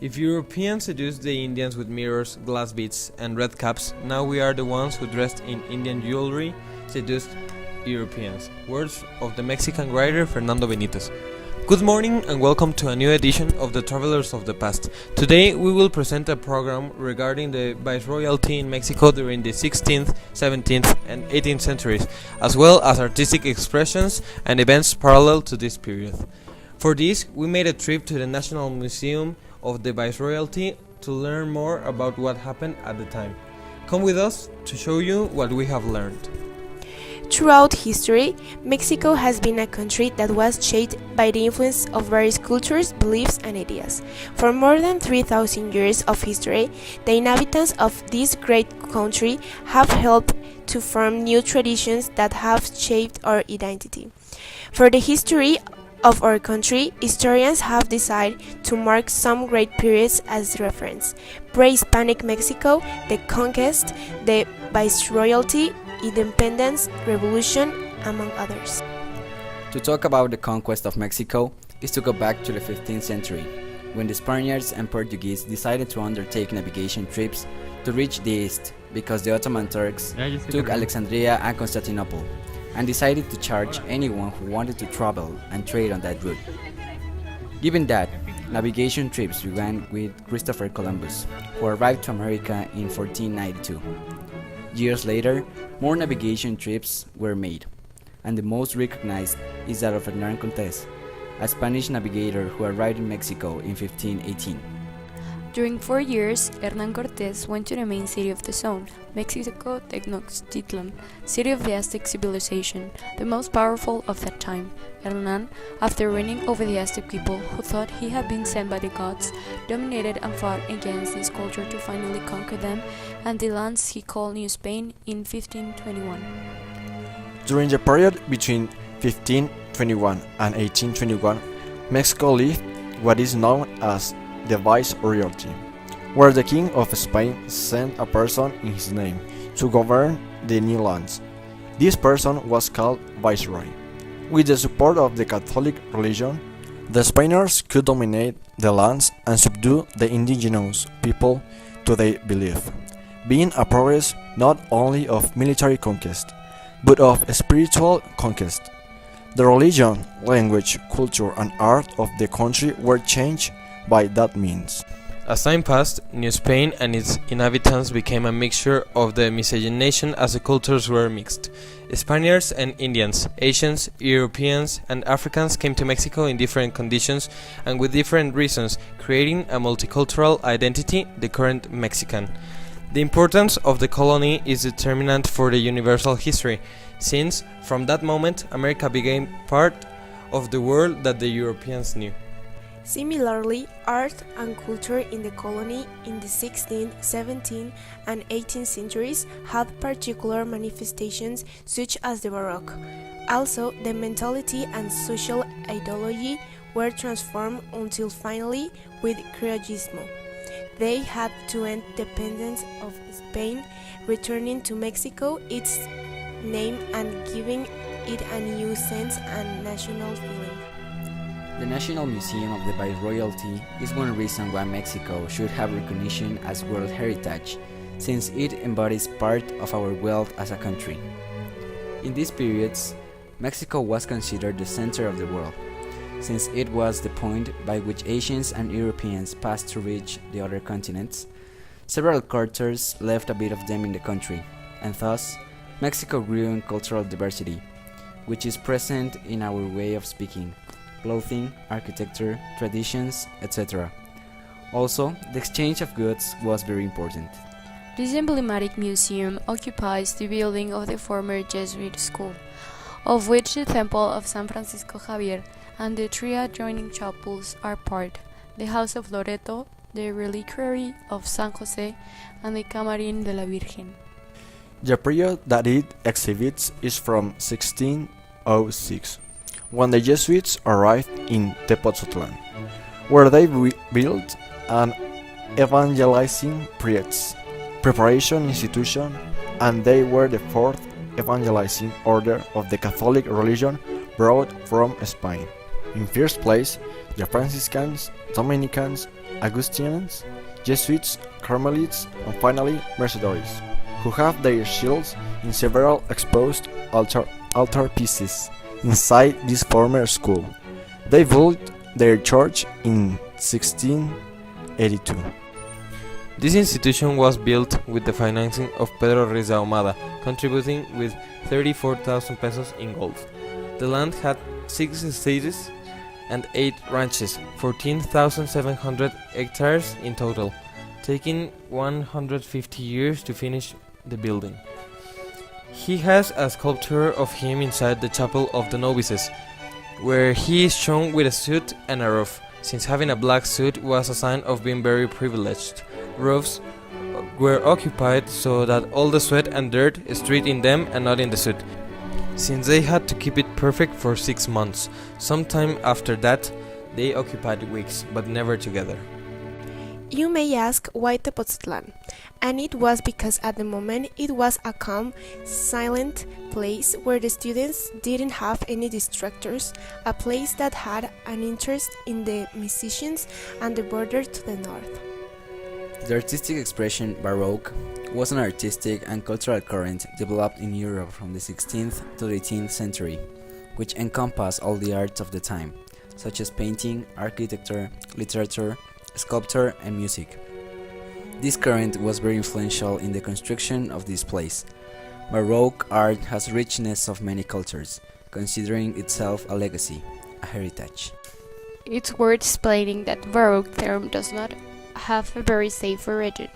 If Europeans seduced the Indians with mirrors, glass beads, and red caps, now we are the ones who dressed in Indian jewelry seduced Europeans. Words of the Mexican writer Fernando Benitez. Good morning and welcome to a new edition of the Travelers of the Past. Today we will present a program regarding the Viceroyalty in Mexico during the 16th, 17th and 18th centuries, as well as artistic expressions and events parallel to this period. For this, we made a trip to the National Museum of the Viceroyalty to learn more about what happened at the time. Come with us to show you what we have learned. Throughout history, Mexico has been a country that was shaped by the influence of various cultures, beliefs, and ideas. For more than 3,000 years of history, the inhabitants of this great country have helped to form new traditions that have shaped our identity. For the history of our country, historians have decided to mark some great periods as reference: pre-Hispanic Mexico, the conquest, the Viceroyalty, independence, revolution, among others. To talk about the conquest of Mexico is to go back to the 15th century, when the Spaniards and Portuguese decided to undertake navigation trips to reach the east because the Ottoman Turks took Alexandria and Constantinople, and decided to charge anyone who wanted to travel and trade on that route. Given that, navigation trips began with Christopher Columbus, who arrived to America in 1492. Years later, more navigation trips were made, and the most recognized is that of Hernán Cortés, a Spanish navigator who arrived in Mexico in 1518. During 4 years, Hernán Cortés went to the main city of the zone, Mexico Tenochtitlan, city of the Aztec civilization, the most powerful of that time. Hernán, after winning over the Aztec people who thought he had been sent by the gods, dominated and fought against this culture to finally conquer them and the lands he called New Spain in 1521. During the period between 1521 and 1821, Mexico lived what is known as the Viceroyalty, where the King of Spain sent a person in his name to govern the new lands. This person was called Viceroy. With the support of the Catholic religion, the Spaniards could dominate the lands and subdue the indigenous people to their belief, being a progress not only of military conquest, but of spiritual conquest. The religion, language, culture, and art of the country were changed by that means. As time passed, New Spain and its inhabitants became a mixture of the miscegenation as the cultures were mixed. Spaniards and Indians, Asians, Europeans, and Africans came to Mexico in different conditions and with different reasons, creating a multicultural identity, the current Mexican. The importance of the colony is determinant for the universal history, since from that moment America became part of the world that the Europeans knew. Similarly, art and culture in the colony in the 16th, 17th, and 18th centuries had particular manifestations such as the Baroque. Also, the mentality and social ideology were transformed until finally, with Creollismo, they had to end dependence of Spain, returning to Mexico its name and giving it a new sense and national feeling. The National Museum of the Viceroyalty is one reason why Mexico should have recognition as World Heritage, since it embodies part of our wealth as a country. In these periods, Mexico was considered the center of the world, since it was the point by which Asians and Europeans passed to reach the other continents. Several cultures left a bit of them in the country, and thus, Mexico grew in cultural diversity, which is present in our way of speaking, clothing, architecture, traditions, etc. Also, the exchange of goods was very important. This emblematic museum occupies the building of the former Jesuit school, of which the Temple of San Francisco Javier and the 3 adjoining chapels are part: the House of Loreto, the Reliquary of San Jose, and the Camarín de la Virgen. The period that it exhibits is from 1606, when the Jesuits arrived in Tepoztlan, where they built an evangelizing preparation institution, and they were the 4th evangelizing order of the Catholic religion brought from Spain. In first place, the Franciscans, Dominicans, Augustinians, Jesuits, Carmelites, and finally Mercedaries, who have their shields in several exposed altar pieces inside this former school. They built their church in 1682. This institution was built with the financing of Pedro Ruiz de Ahumada, contributing with 34,000 pesos in gold. The land had 6 estates and 8 ranches, 14,700 hectares in total, taking 150 years to finish the building. He has a sculpture of him inside the chapel of the novices, where he is shown with a suit and a robe, since having a black suit was a sign of being very privileged. Robes were occupied so that all the sweat and dirt stayed in them and not in the suit, since they had to keep it perfect for 6 months. Sometime after that, they occupied weeks, but never together. You may ask why Tepoztlan, and it was because at the moment it was a calm, silent place where the students didn't have any distractors, a place that had an interest in the musicians and the border to the north. The artistic expression Baroque was an artistic and cultural current developed in Europe from the 16th to the 18th century, which encompassed all the arts of the time, such as painting, architecture, literature, sculpture, and music. This current was very influential in the construction of this place. Baroque art has richness of many cultures, considering itself a legacy, a heritage. It's worth explaining that Baroque term does not have a very safe origin.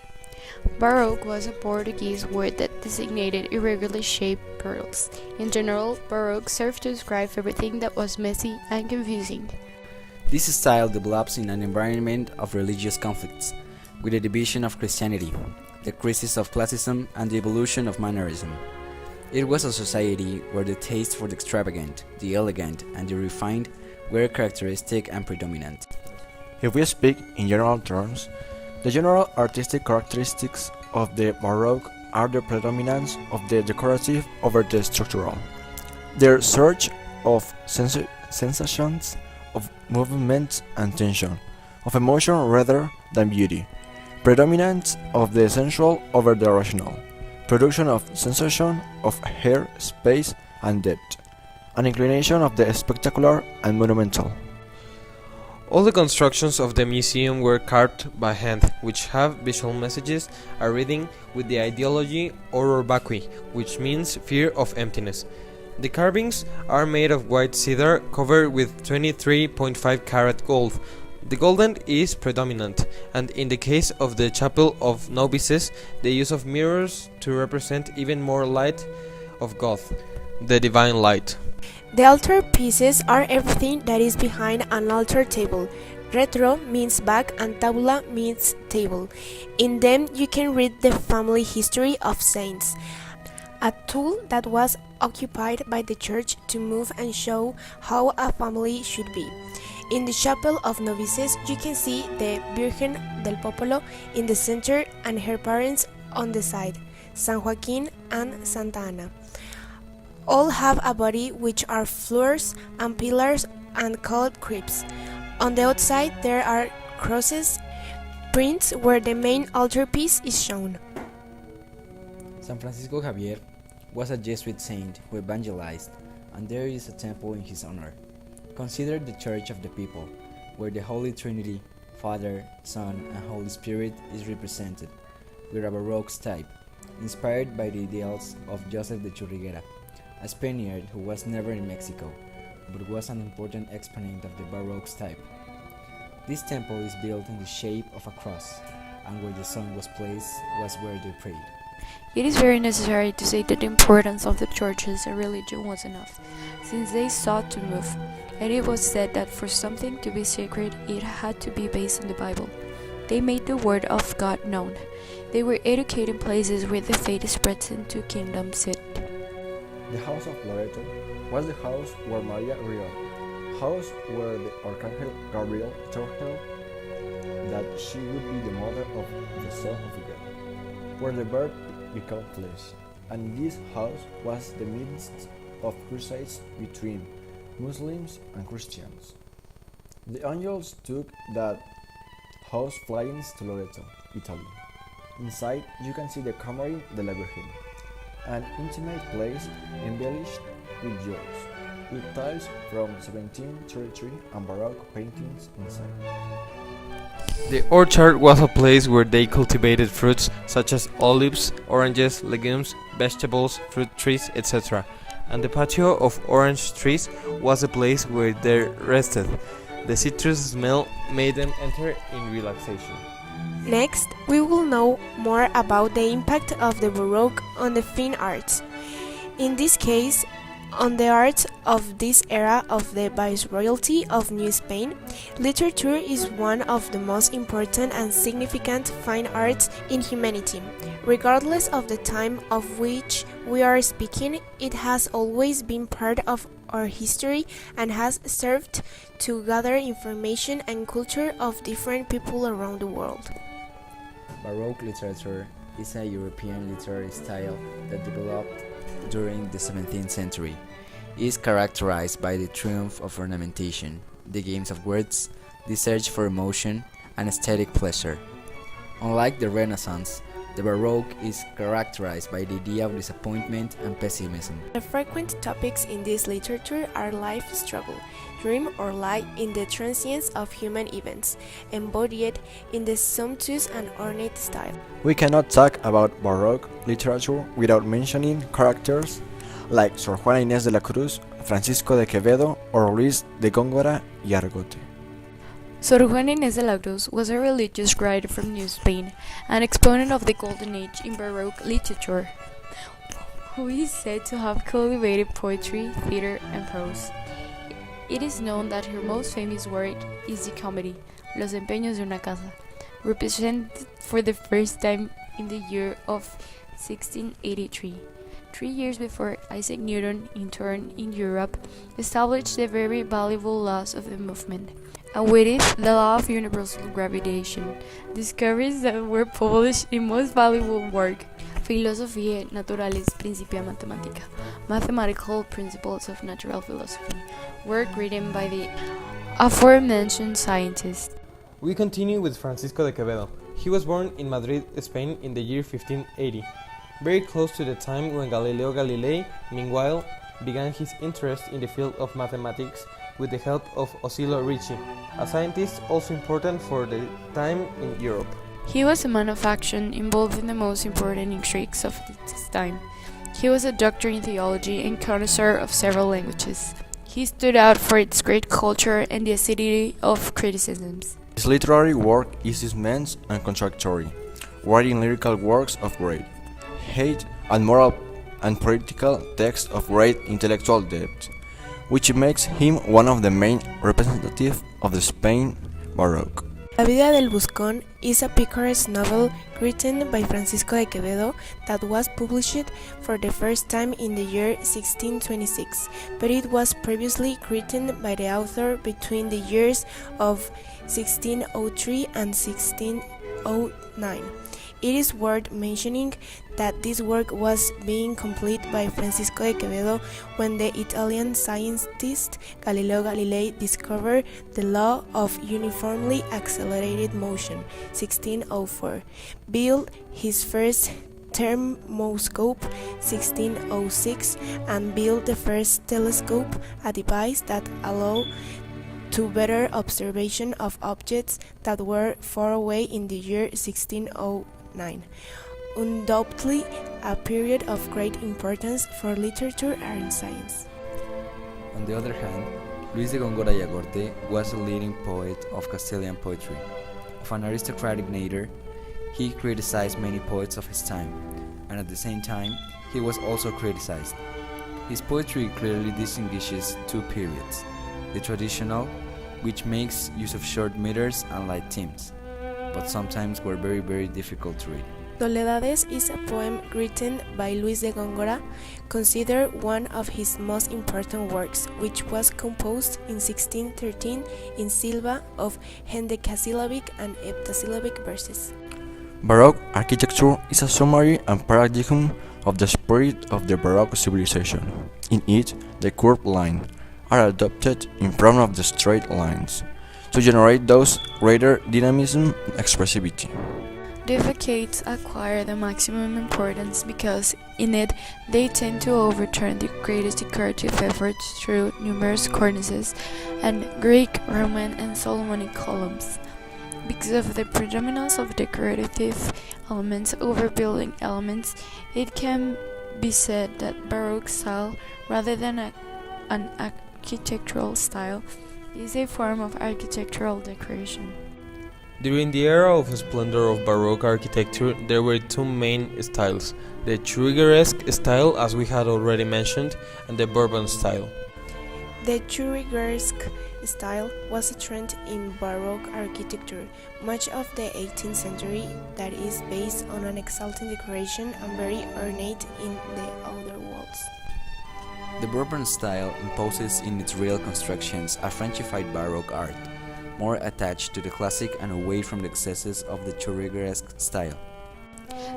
Baroque was a Portuguese word that designated irregularly shaped pearls. In general, Baroque served to describe everything that was messy and confusing. This style develops in an environment of religious conflicts, with the division of Christianity, the crisis of classism, and the evolution of mannerism. It was a society where the taste for the extravagant, the elegant, and the refined were characteristic and predominant. If we speak in general terms, the general artistic characteristics of the Baroque are the predominance of the decorative over the structural, their search of sensations, of movement and tension, of emotion rather than beauty, predominance of the sensual over the rational, production of sensation of hair, space, and depth, an inclination of the spectacular and monumental. All the constructions of the museum were carved by hand, which have visual messages, a reading with the ideology horror vacui, which means fear of emptiness. The carvings are made of white cedar covered with 23.5 karat gold. The golden is predominant, and in the case of the chapel of novices, the use of mirrors to represent even more light of God, the divine light. The altar pieces are everything that is behind an altar table. Retro means back and tabula means table. In them you can read the family history of saints, a tool that was occupied by the church to move and show how a family should be. In the chapel of novices you can see the Virgen del Popolo in the center and her parents on the side, San Joaquin and Santa Ana. All have a body which are floors and pillars and called crypts. On the outside there are crosses, prints where the main altarpiece is shown. San Francisco Javier was a Jesuit saint who evangelized, and there is a temple in his honor, considered the Church of the People, where the Holy Trinity, Father, Son, and Holy Spirit is represented, with a Baroque type, inspired by the ideals of Joseph de Churriguera, a Spaniard who was never in Mexico, but was an important exponent of the Baroque type. This temple is built in the shape of a cross, and where the sun was placed was where they prayed. It is very necessary to say that the importance of the church as a religion was enough, since they sought to move, and it was said that for something to be sacred it had to be based on the Bible. They made the word of God known. They were educating places where the faith spreads into kingdom sit. The house of Loreto was the house where Maria reigned, house where the Archangel Gabriel told her that she would be the mother of the Son of God, where the Verb became flesh, and this house was the midst of crusades between Muslims and Christians. The angels took that house Florence to Loreto, Italy. Inside, you can see the Camera della Virgen, an intimate place embellished with jewels, with tiles from 1733 and Baroque paintings inside. The orchard was a place where they cultivated fruits such as olives, oranges, legumes, vegetables, fruit trees, etc. And the patio of orange trees was a place where they rested. The citrus smell made them enter in relaxation. Next, we will know more about the impact of the Baroque on the fine arts. In this case, on the arts of this era of the Viceroyalty of New Spain, literature is one of the most important and significant fine arts in humanity. Regardless of the time of which we are speaking, it has always been part of our history and has served to gather information and culture of different people around the world. Baroque literature is a European literary style that developed during the 17th century. It is characterized by the triumph of ornamentation, the games of words, the search for emotion, and aesthetic pleasure. Unlike the Renaissance, the Baroque is characterized by the idea of disappointment and pessimism. The frequent topics in this literature are life struggle, dream or lie in the transience of human events, embodied in the sumptuous and ornate style. We cannot talk about Baroque literature without mentioning characters like Sor Juana Inés de la Cruz, Francisco de Quevedo, or Luis de Góngora y Argote. Sor Juana Inés de la Cruz was a religious writer from New Spain, an exponent of the Golden Age in Baroque literature, who is said to have cultivated poetry, theater, and prose. It is known that her most famous work is the comedy Los Empeños de una Casa, represented for the first time in the year of 1683. 3 years before Isaac Newton, in turn in Europe, established the very valuable laws of the movement, and with it the law of universal gravitation, discoveries that were published in most valuable work, Philosophiae Naturalis Principia Mathematica, Mathematical Principles of Natural Philosophy, work written by the aforementioned scientist. We continue with Francisco de Quevedo. He was born in Madrid, Spain in the year 1580, very close to the time when Galileo Galilei, meanwhile, began his interest in the field of mathematics with the help of Osilo Ricci, a scientist also important for the time in Europe. He was a man of action involved in the most important intrigues of his time. He was a doctor in theology and connoisseur of several languages. He stood out for its great culture and the acidity of criticisms. His literary work is immense and contradictory, writing lyrical works of great hate and moral and political texts of great intellectual depth, which makes him one of the main representatives of the Spain Baroque. La vida del Buscón is a picaresque novel written by Francisco de Quevedo that was published for the first time in the year 1626, but it was previously written by the author between the years of 1603 and 1609. It is worth mentioning that this work was being completed by Francisco de Quevedo when the Italian scientist Galileo Galilei discovered the law of uniformly accelerated motion, 1604, built his first thermoscope, 1606, and built the first telescope, a device that allowed to better observation of objects that were far away in the year 1609. Undoubtedly a period of great importance for literature and science. On the other hand, Luis de Góngora y Argote was a leading poet of Castilian poetry. Of an aristocratic nature, he criticized many poets of his time, and at the same time, he was also criticized. His poetry clearly distinguishes two periods: the traditional, which makes use of short meters and light themes, but sometimes were very difficult to read. Soledades is a poem written by Luis de Góngora, considered one of his most important works, which was composed in 1613 in Silva of hendecasyllabic and heptasyllabic verses. Baroque architecture is a summary and paradigm of the spirit of the Baroque civilization. In it, the curved lines are adopted in front of the straight lines, to generate those greater dynamism and expressivity. The facades acquire the maximum importance because in it they tend to overturn the greatest decorative efforts through numerous cornices and Greek, Roman, and Solomonic columns. Because of the predominance of decorative elements over building elements, it can be said that Baroque style, rather than an architectural style, is a form of architectural decoration. During the era of splendor of Baroque architecture, there were two main styles, the Churrigueresque style, as we had already mentioned, and the Bourbon style. The Churrigueresque style was a trend in Baroque architecture, much of the 18th century, that is based on an exalting decoration and very ornate in the outer walls. The Bourbon style imposes in its real constructions a Frenchified Baroque art, more attached to the classic and away from the excesses of the Churrigueresque style.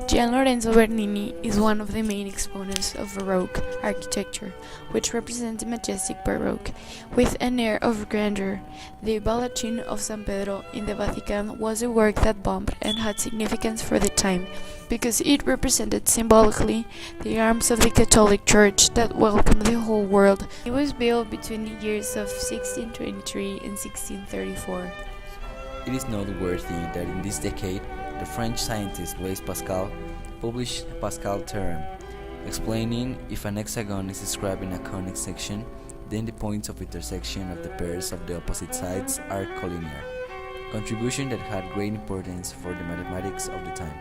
Gian Lorenzo Bernini is one of the main exponents of Baroque architecture, which represents the majestic Baroque, with an air of grandeur. The Baldachin of San Pedro in the Vatican was a work that bombed and had significance for the time, because it represented symbolically the arms of the Catholic Church that welcomed the whole world. It was built between the years of 1623 and 1634. It is noteworthy that in this decade, the French scientist Blaise Pascal published Pascal's theorem, explaining if an hexagon is described in a conic section, then the points of intersection of the pairs of the opposite sides are collinear, contribution that had great importance for the mathematics of the time.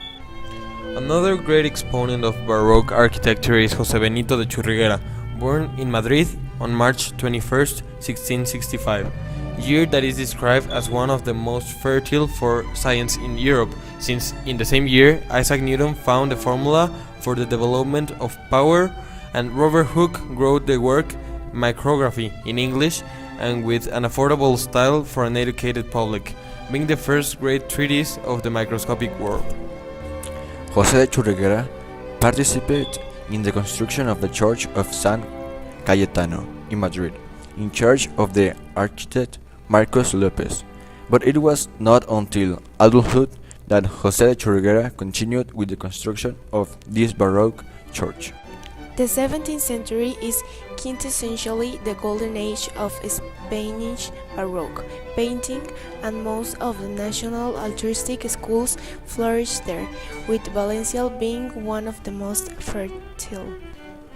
Another great exponent of Baroque architecture is José Benito de Churriguera, born in Madrid on March 21, 1665. Year that is described as one of the most fertile for science in Europe, since in the same year Isaac Newton found the formula for the development of power, and Robert Hooke wrote the work Micrography in English and with an affordable style for an educated public, being the first great treatise of the microscopic world. José de Churriguera participated in the construction of the Church of San Cayetano in Madrid, in charge of the architect Marcos López, but it was not until adulthood that José de Churriguera continued with the construction of this Baroque church. The 17th century is quintessentially the golden age of Spanish Baroque painting, and most of the national altruistic schools flourished there, with Valencia being one of the most fertile.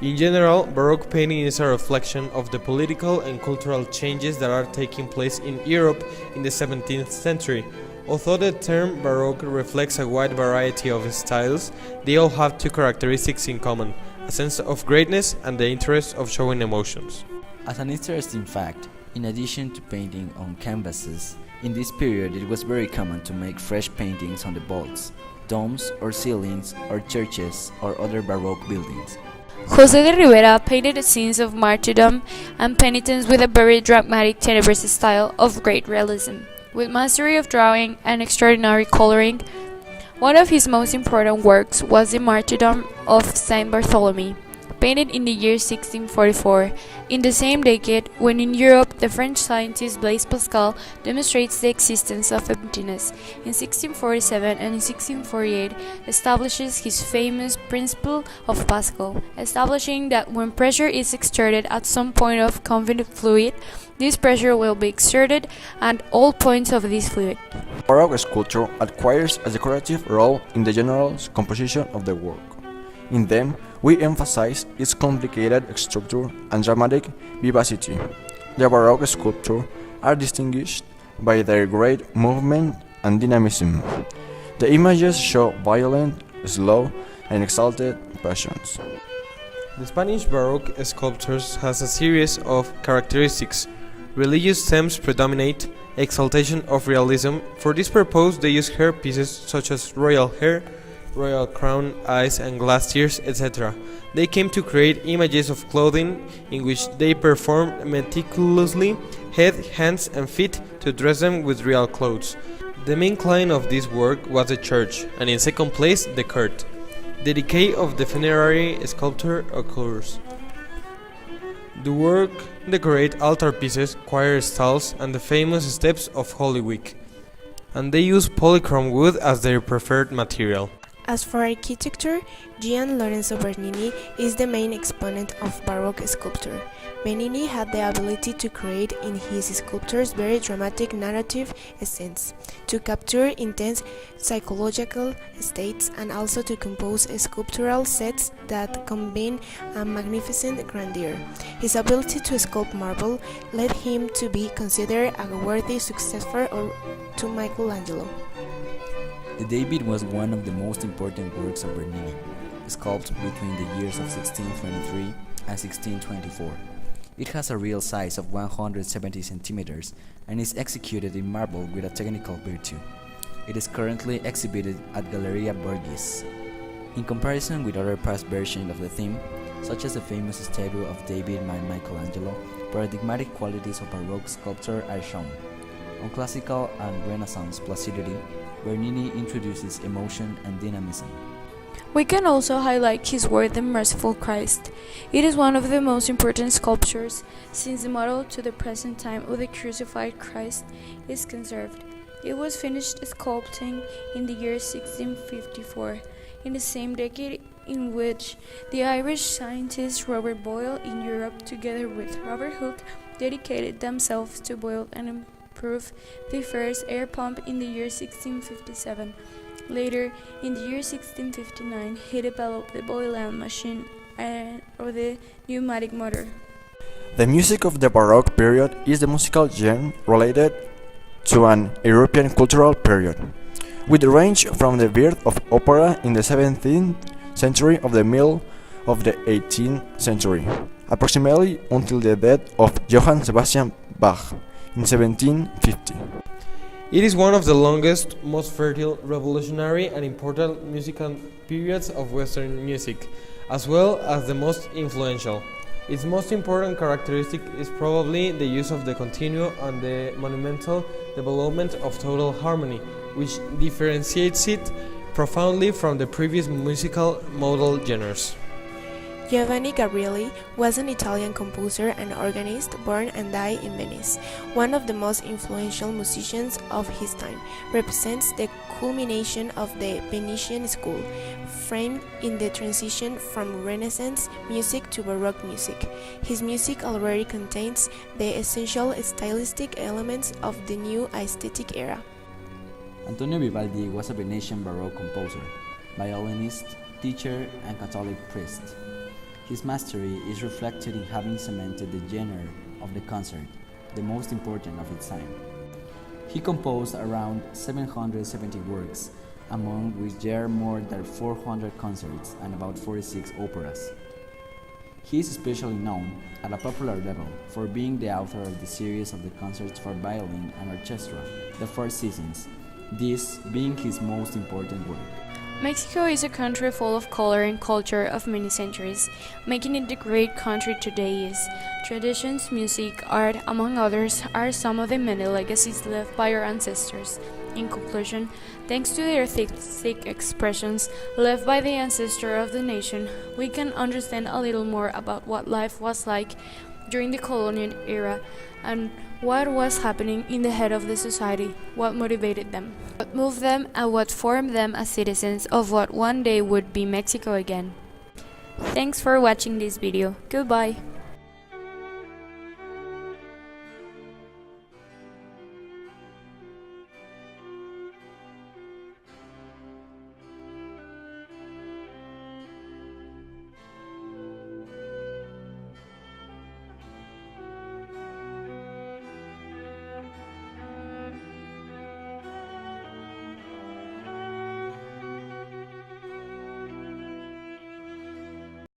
In general, Baroque painting is a reflection of the political and cultural changes that are taking place in Europe in the 17th century. Although the term Baroque reflects a wide variety of styles, they all have two characteristics in common: a sense of greatness and the interest of showing emotions. As an interesting fact, in addition to painting on canvases, in this period it was very common to make fresh paintings on the vaults, domes or ceilings or churches or other Baroque buildings. José de Rivera painted scenes of martyrdom and penitence with a very dramatic, tenebrous style of great realism, with mastery of drawing and extraordinary coloring. One of his most important works was the Martyrdom of Saint Bartholomew, painted in the year 1644, in the same decade when in Europe the French scientist Blaise Pascal demonstrates the existence of emptiness. In 1647 and in 1648 establishes his famous principle of Pascal, establishing that when pressure is exerted at some point of confined fluid, this pressure will be exerted at all points of this fluid. Baroque sculpture acquires a decorative role in the general composition of the work. In them, we emphasize its complicated structure and dramatic vivacity. The Baroque sculptures are distinguished by their great movement and dynamism. The images show violent, slow, and exalted passions. The Spanish Baroque sculptures has a series of characteristics. Religious themes predominate, exaltation of realism. For this purpose, they use hair pieces such as royal hair, royal crown, eyes and glass tears, etc. They came to create images of clothing in which they performed meticulously head, hands and feet to dress them with real clothes. The main client of this work was the church, and in second place the court. The decay of the funerary sculpture occurs. The work decorate altarpieces, choir stalls, and the famous steps of Holy Week, and they use polychrome wood as their preferred material. As for architecture, Gian Lorenzo Bernini is the main exponent of Baroque sculpture. Bernini had the ability to create in his sculptures very dramatic narrative scenes, to capture intense psychological states, and also to compose sculptural sets that combine a magnificent grandeur. His ability to sculpt marble led him to be considered a worthy successor to Michelangelo. The David was one of the most important works of Bernini, sculpted between the years of 1623 and 1624. It has a real size of 170 centimeters and is executed in marble with a technical virtue. It is currently exhibited at Galleria Borghese. In comparison with other past versions of the theme, such as the famous statue of David by Michelangelo, paradigmatic qualities of Baroque sculpture are shown. On classical and Renaissance placidity, Bernini introduces emotion and dynamism. We can also highlight his work The Merciful Christ. It is one of the most important sculptures since the model to the present time of the crucified Christ is conserved. It was finished sculpting in the year 1654, in the same decade in which the Irish scientist Robert Boyle in Europe, together with Robert Hooke, dedicated themselves to build and improve the first air pump in the year 1657. Later, in the year 1659, he developed the Boylan machine or the pneumatic motor. The music of the Baroque period is the musical genre related to an European cultural period, with range from the birth of opera in the 17th century of the middle of the 18th century, approximately until the death of Johann Sebastian Bach in 1750. It is one of the longest, most fertile, revolutionary, and important musical periods of Western music, as well as the most influential. Its most important characteristic is probably the use of the continuo and the monumental development of total harmony, which differentiates it profoundly from the previous musical modal genres. Giovanni Gabrieli was an Italian composer and organist born and died in Venice. One of the most influential musicians of his time, represents the culmination of the Venetian school, framed in the transition from Renaissance music to Baroque music. His music already contains the essential stylistic elements of the new aesthetic era. Antonio Vivaldi was a Venetian Baroque composer, violinist, teacher, and Catholic priest. His mastery is reflected in having cemented the genre of the concert, the most important of its time. He composed around 770 works, among which there are more than 400 concerts and about 46 operas. He is especially known, at a popular level, for being the author of the series of the concerts for violin and orchestra, the Four Seasons, this being his most important work. Mexico is a country full of color and culture of many centuries, making it the great country today is. Traditions, music, art, among others, are some of the many legacies left by our ancestors. In conclusion, thanks to the artistic expressions left by the ancestor of the nation, we can understand a little more about what life was like during the colonial era and what was happening in the head of the society, what motivated them, what moved them, and what formed them as citizens of what one day would be Mexico again. Thanks for watching this video. Goodbye.